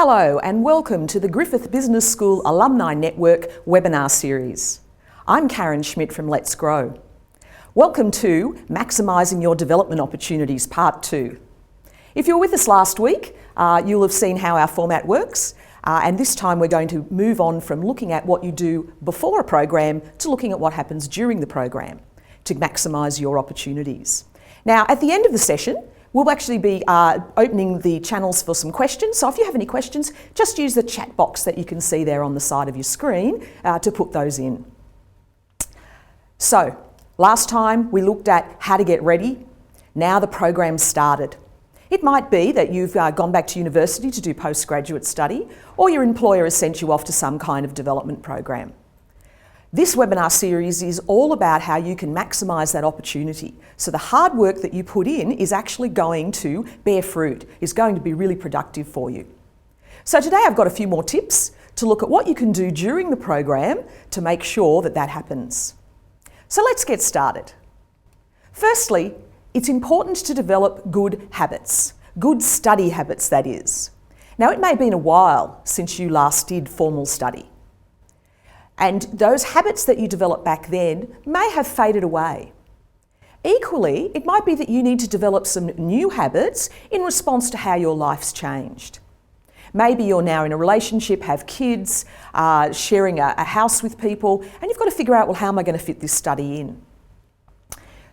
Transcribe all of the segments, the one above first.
Hello and welcome to the Griffith Business School Alumni Network webinar series. I'm Karen Schmidt from Let's Grow. Welcome to Maximising Your Development Opportunities Part 2. If you were with us last week, you'll have seen how our format works, and this time we're going to move on from looking at what you do before a program to looking at what happens during the program to maximise your opportunities. Now, at the end of the session, we'll actually be opening the channels for some questions. So if you have any questions, just use the chat box that you can see there on the side of your screen to put those in. So last time we looked at how to get ready. Now the program's started. It might be that you've gone back to university to do postgraduate study, or your employer has sent you off to some kind of development program. This webinar series is all about how you can maximise that opportunity. So the hard work that you put in is actually going to bear fruit, is going to be really productive for you. So today I've got a few more tips to look at what you can do during the program to make sure that that happens. So let's get started. Firstly, it's important to develop good habits, good study habits that is. Now it may have been a while since you last did formal study. And those habits that you developed back then may have faded away. Equally, it might be that you need to develop some new habits in response to how your life's changed. Maybe you're now in a relationship, have kids, sharing a house with people, and you've got to figure out, well, how am I going to fit this study in?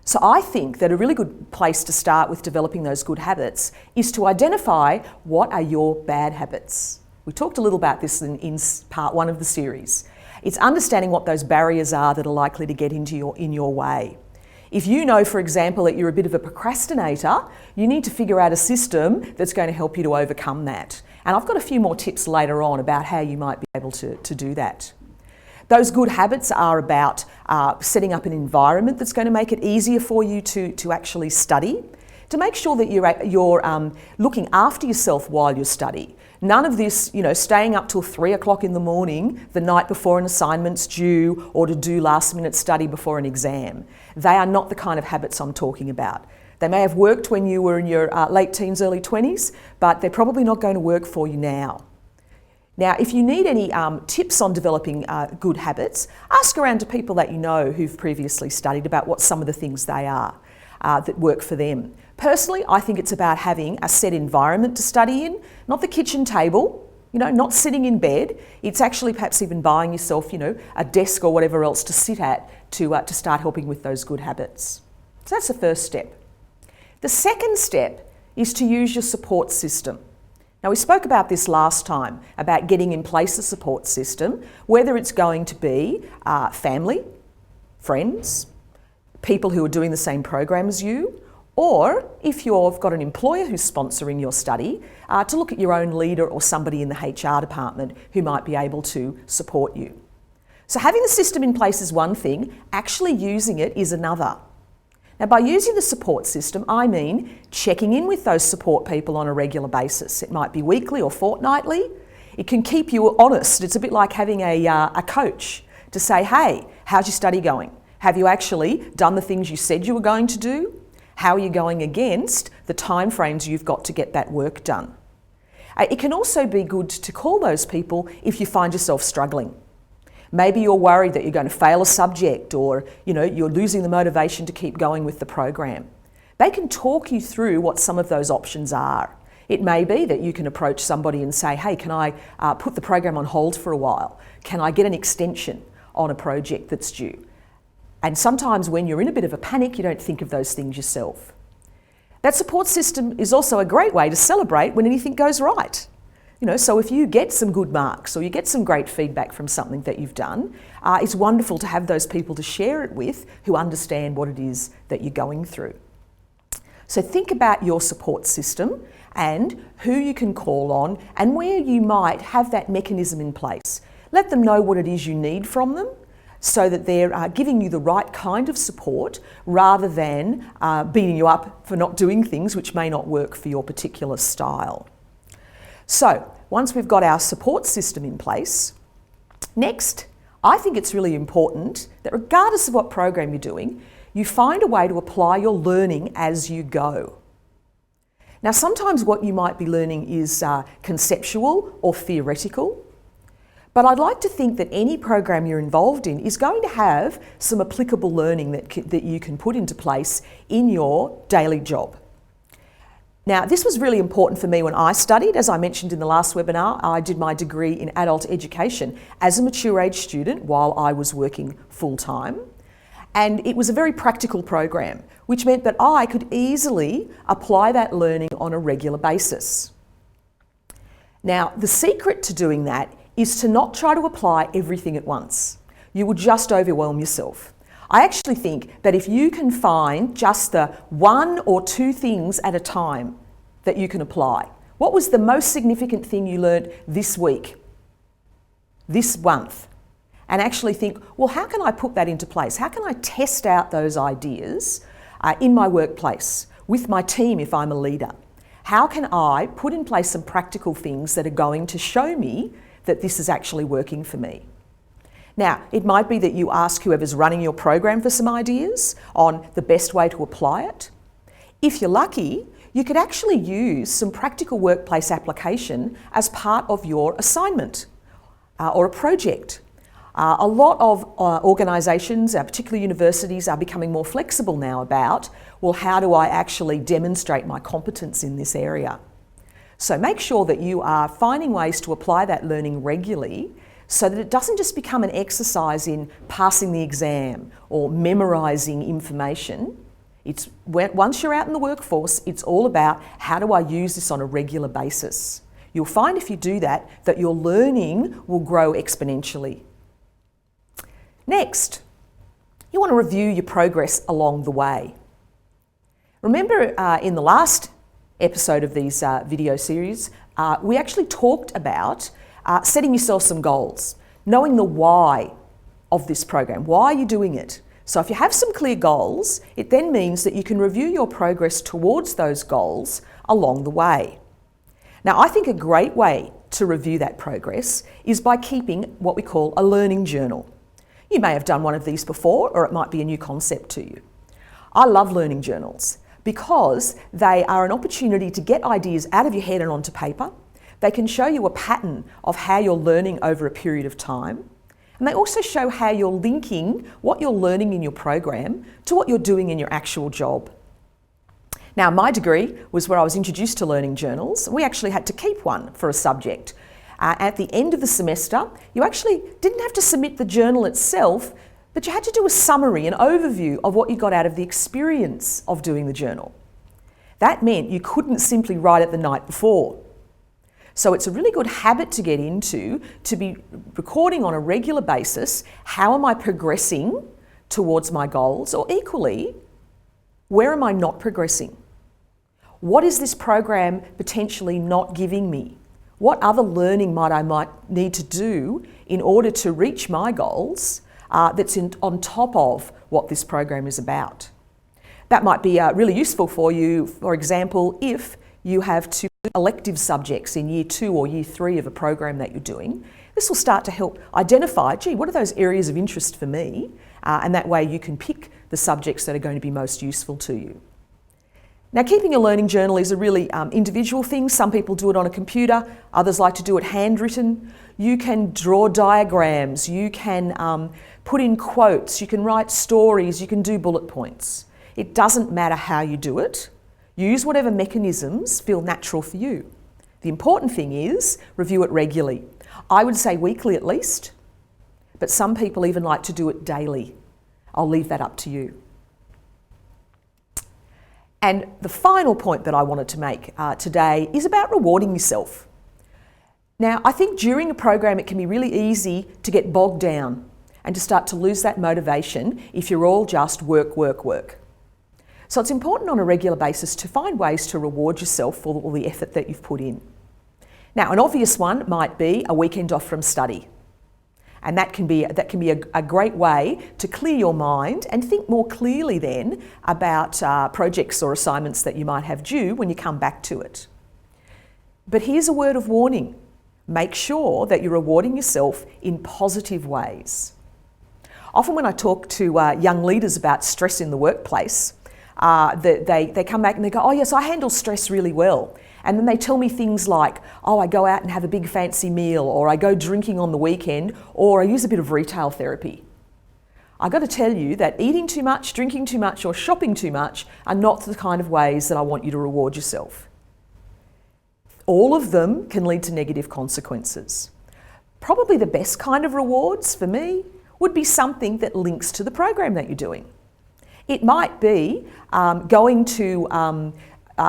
So I think that a really good place to start with developing those good habits is to identify what are your bad habits. We talked a little about this in part 1 of the series. It's understanding what those barriers are that are likely to get into in your way. If you know, for example, that you're a bit of a procrastinator, you need to figure out a system that's going to help you to overcome that. And I've got a few more tips later on about how you might be able to do that. Those good habits are about setting up an environment that's going to make it easier for you to actually study, to make sure that you're looking after yourself while you study. None of this, staying up till 3 o'clock in the morning the night before an assignment's due or to do last minute study before an exam. They are not the kind of habits I'm talking about. They may have worked when you were in your late teens, early 20s, but they're probably not going to work for you now. Now, if you need any tips on developing good habits, ask around to people that you know who've previously studied about what some of the things they are that work for them. Personally, I think it's about having a set environment to study in, not the kitchen table, not sitting in bed. It's actually perhaps even buying yourself, a desk or whatever else to sit at to start helping with those good habits. So that's the first step. The second step is to use your support system. Now, we spoke about this last time, about getting in place a support system, whether it's going to be family, friends, people who are doing the same program as you, or if you've got an employer who's sponsoring your study, to look at your own leader or somebody in the HR department who might be able to support you. So having the system in place is one thing, actually using it is another. Now, by using the support system, I mean checking in with those support people on a regular basis. It might be weekly or fortnightly. It can keep you honest. It's a bit like having a coach to say, hey, how's your study going? Have you actually done the things you said you were going to do? How are you going against the timeframes you've got to get that work done? It can also be good to call those people if you find yourself struggling. Maybe you're worried that you're going to fail a subject, or you're losing the motivation to keep going with the program. They can talk you through what some of those options are. It may be that you can approach somebody and say, hey, can I put the program on hold for a while? Can I get an extension on a project that's due? And sometimes when you're in a bit of a panic, you don't think of those things yourself. That support system is also a great way to celebrate when anything goes right. So if you get some good marks or you get some great feedback from something that you've done, it's wonderful to have those people to share it with who understand what it is that you're going through. So think about your support system and who you can call on and where you might have that mechanism in place. Let them know what it is you need from them, so that they're giving you the right kind of support rather than beating you up for not doing things which may not work for your particular style. So once we've got our support system in place, next, I think it's really important that regardless of what program you're doing, you find a way to apply your learning as you go. Now, sometimes what you might be learning is conceptual or theoretical, but I'd like to think that any program you're involved in is going to have some applicable learning that you can put into place in your daily job. Now, this was really important for me when I studied. As I mentioned in the last webinar, I did my degree in adult education as a mature age student while I was working full-time. And it was a very practical program, which meant that I could easily apply that learning on a regular basis. Now, the secret to doing that is to not try to apply everything at once. You will just overwhelm yourself. I actually think that if you can find just the 1 or 2 things at a time that you can apply. What was the most significant thing you learned this week, this month? And actually think, well, how can I put that into place? How can I test out those ideas in my workplace, with my team if I'm a leader? How can I put in place some practical things that are going to show me that this is actually working for me? Now, it might be that you ask whoever's running your program for some ideas on the best way to apply it. If you're lucky, you could actually use some practical workplace application as part of your assignment or a project. A lot of organisations, particularly universities, are becoming more flexible now about, well, how do I actually demonstrate my competence in this area? So make sure that you are finding ways to apply that learning regularly so that it doesn't just become an exercise in passing the exam or memorising information. Once you're out in the workforce, it's all about how do I use this on a regular basis. You'll find if you do that your learning will grow exponentially. Next, you want to review your progress along the way. Remember in the last episode of these video series, we actually talked about setting yourself some goals, knowing the why of this program. Why are you doing it? So if you have some clear goals, it then means that you can review your progress towards those goals along the way. Now, I think a great way to review that progress is by keeping what we call a learning journal. You may have done one of these before, or it might be a new concept to you. I love learning journals because they are an opportunity to get ideas out of your head and onto paper. They can show you a pattern of how you're learning over a period of time. And they also show how you're linking what you're learning in your program to what you're doing in your actual job. Now, my degree was where I was introduced to learning journals. We actually had to keep one for a subject. At the end of the semester, you actually didn't have to submit the journal itself, but you had to do a summary, an overview of what you got out of the experience of doing the journal. That meant you couldn't simply write it the night before. So it's a really good habit to get into, to be recording on a regular basis, how am I progressing towards my goals, or equally, where am I not progressing? What is this program potentially not giving me? What other learning might I need to do in order to reach my goals that's on top of what this program is about? That might be really useful for you, for example, if you have 2 elective subjects in year 2 or year 3 of a program that you're doing. This will start to help identify, gee, what are those areas of interest for me? And that way you can pick the subjects that are going to be most useful to you. Now, keeping a learning journal is a really individual thing. Some people do it on a computer, others like to do it handwritten. You can draw diagrams, you can put in quotes, you can write stories, you can do bullet points. It doesn't matter how you do it. Use whatever mechanisms feel natural for you. The important thing is review it regularly. I would say weekly at least, but some people even like to do it daily. I'll leave that up to you. And the final point that I wanted to make today is about rewarding yourself. Now, I think during a program it can be really easy to get bogged down and to start to lose that motivation if you're all just work, work, work. So it's important on a regular basis to find ways to reward yourself for all the effort that you've put in. Now, an obvious one might be a weekend off from study. And that can be a great way to clear your mind and think more clearly then about projects or assignments that you might have due when you come back to it. But here's a word of warning. Make sure that you're rewarding yourself in positive ways. Often when I talk to young leaders about stress in the workplace, they come back and they go, oh yes, I handle stress really well. And then they tell me things like, oh, I go out and have a big fancy meal, or I go drinking on the weekend, or I use a bit of retail therapy. I've got to tell you that eating too much, drinking too much, or shopping too much are not the kind of ways that I want you to reward yourself. All of them can lead to negative consequences. Probably the best kind of rewards for me would be something that links to the program that you're doing. It might be going to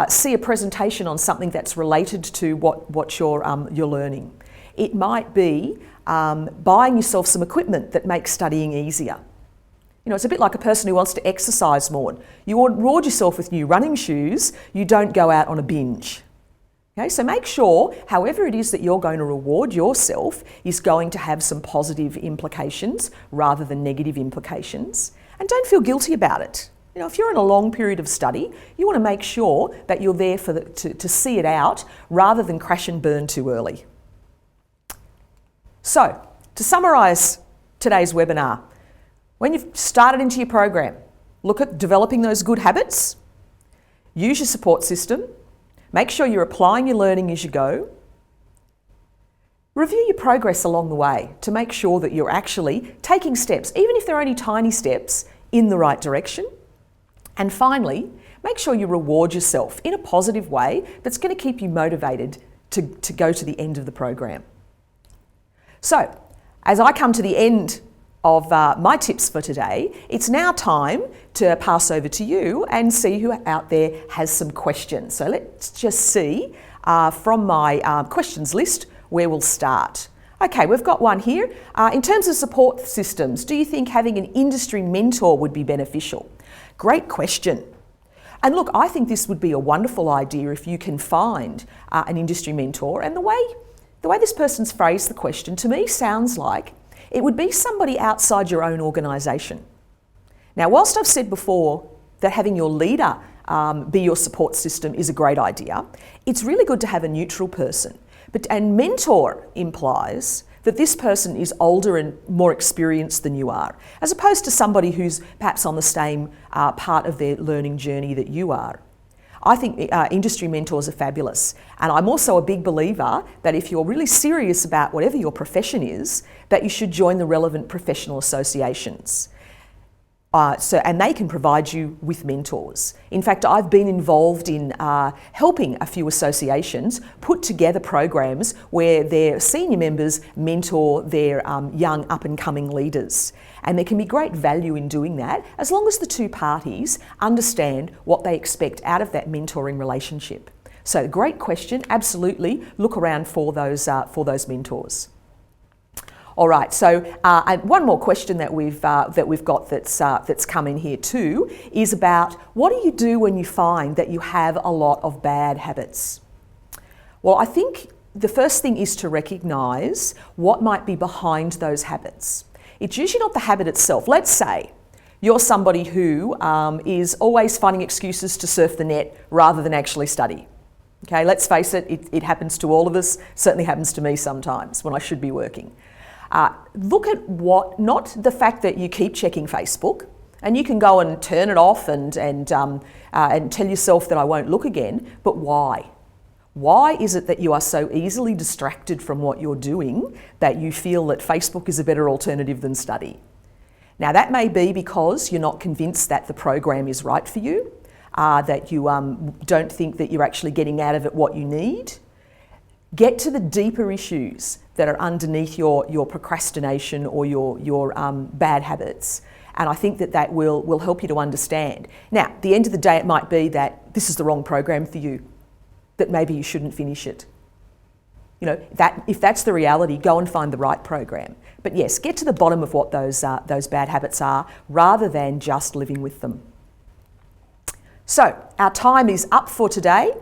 see a presentation on something that's related to what you're learning. It might be buying yourself some equipment that makes studying easier. You know, it's a bit like a person who wants to exercise more. You reward yourself with new running shoes, you don't go out on a binge. Okay, so make sure, however it is that you're going to reward yourself, is going to have some positive implications rather than negative implications. And don't feel guilty about it. You know, if you're in a long period of study, you want to make sure that you're there to see it out rather than crash and burn too early. So, to summarise today's webinar, when you've started into your program, look at developing those good habits, use your support system, make sure you're applying your learning as you go, review your progress along the way to make sure that you're actually taking steps, even if they're only tiny steps, in the right direction. And finally, make sure you reward yourself in a positive way that's going to keep you motivated to go to the end of the program. So, as I come to the end of my tips for today, it's now time to pass over to you and see who out there has some questions. So let's just see from my questions list where we'll start. Okay, we've got one here. In terms of support systems, do you think having an industry mentor would be beneficial? Great question. And look, I think this would be a wonderful idea if you can find an industry mentor. And the way this person's phrased the question to me sounds like it would be somebody outside your own organisation. Now, whilst I've said before that having your leader be your support system is a great idea, it's really good to have a neutral person. And mentor implies that this person is older and more experienced than you are, as opposed to somebody who's perhaps on the same part of their learning journey that you are. I think industry mentors are fabulous. And I'm also a big believer that if you're really serious about whatever your profession is, that you should join the relevant professional associations. And they can provide you with mentors. In fact, I've been involved in helping a few associations put together programs where their senior members mentor their young up-and-coming leaders. And there can be great value in doing that as long as the two parties understand what they expect out of that mentoring relationship. So, great question. Absolutely, look around for those mentors. All right, so and one more question that we've got that's come in here too is about what do you do when you find that you have a lot of bad habits? Well, I think the first thing is to recognise what might be behind those habits. It's usually not the habit itself. Let's say you're somebody who is always finding excuses to surf the net rather than actually study. Okay, let's face it, it happens to all of us, certainly happens to me sometimes when I should be working. Look at not the fact that you keep checking Facebook, and you can go and turn it off and tell yourself that I won't look again, but why? Why is it that you are so easily distracted from what you're doing that you feel that Facebook is a better alternative than study? Now, that may be because you're not convinced that the program is right for you, that you don't think that you're actually getting out of it what you need. Get to the deeper issues that are underneath your procrastination or your bad habits. And I think that will help you to understand. Now, at the end of the day, it might be that this is the wrong program for you, that maybe you shouldn't finish it. You know, if that's the reality, go and find the right program. But yes, get to the bottom of what those bad habits are rather than just living with them. So, our time is up for today.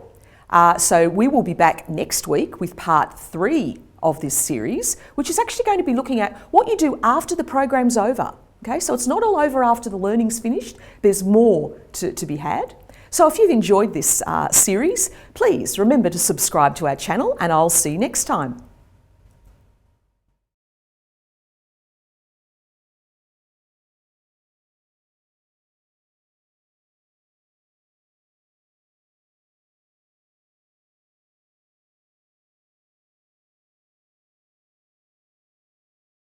So we will be back next week with part 3 of this series, which is actually going to be looking at what you do after the program's over. Okay, so it's not all over after the learning's finished. There's more to be had. So if you've enjoyed this series, please remember to subscribe to our channel, and I'll see you next time.